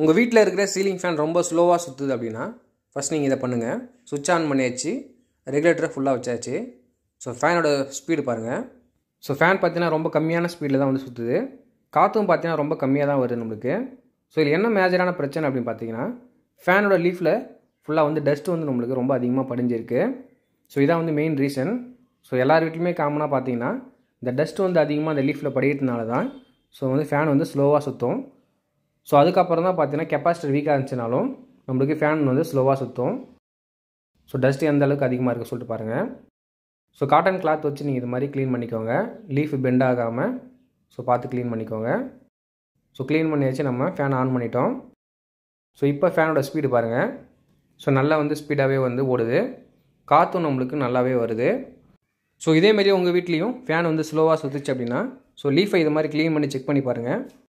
உங்கள் வீட்டில் இருக்கிற சீலிங் ஃபேன் ரொம்ப ஸ்லோவாக சுற்றுது அப்படின்னா ஃபஸ்ட் நீங்கள் இதை பண்ணுங்கள். சுவிட்ச் ஆன் பண்ணியாச்சு, ரெகுலேட்டரை ஃபுல்லாக வச்சாச்சு. ஸோ ஃபேனோட ஸ்பீடு பாருங்கள். ஸோ ஃபேன் பார்த்தீங்கன்னா ரொம்ப கம்மியான ஸ்பீடில் தான் வந்து சுற்றுது. காற்றும் பார்த்தீங்கன்னா ரொம்ப கம்மியாக தான் வருது நம்மளுக்கு. ஸோ இதில் என்ன மேஜரான பிரச்சனை அப்படின்னு பார்த்தீங்கன்னா ஃபேனோட லீஃபில் ஃபுல்லாக வந்து டஸ்ட்டு வந்து நம்மளுக்கு ரொம்ப அதிகமாக படிஞ்சிருக்கு. ஸோ இதான் வந்து மெயின் ரீசன். ஸோ எல்லார் வீட்லையுமே காமனாக பார்த்தீங்கன்னா இந்த டஸ்ட்டு வந்து அதிகமாக அந்த லீஃபில் படிக்கிறதுனால தான் ஸோ வந்து ஃபேன் வந்து ஸ்லோவாக சுற்றும். ஸோ அதுக்கப்புறம் தான் பார்த்தீங்கன்னா கெப்பாசிட்டர் வீக்காக இருந்துச்சுனாலும் நம்மளுக்கு ஃபேன் வந்து ஸ்லோவாக சுற்றும். ஸோ டஸ்ட்டு எந்த அளவுக்கு அதிகமாக இருக்குது சொல்லிட்டு பாருங்கள். ஸோ காட்டன் கிளாத் வச்சு நீங்கள் இது மாதிரி க்ளீன் பண்ணிக்கோங்க, லீஃப் பெண்ட் ஆகாமல். ஸோ பார்த்து க்ளீன் பண்ணிக்கோங்க. ஸோ க்ளீன் பண்ணி வச்சு நம்ம ஃபேன் ஆன் பண்ணிட்டோம். ஸோ இப்போ ஃபேனோட ஸ்பீடு பாருங்கள். ஸோ நல்லா வந்து ஸ்பீடாகவே வந்து ஓடுது, காற்றும் நம்மளுக்கு நல்லாவே வருது. ஸோ இதேமாரி உங்கள் வீட்லேயும் ஃபேன் வந்து ஸ்லோவாக சுற்றுச்சு அப்படின்னா ஸோ லீஃபை இது மாதிரி க்ளீன் பண்ணி செக் பண்ணி பாருங்கள்.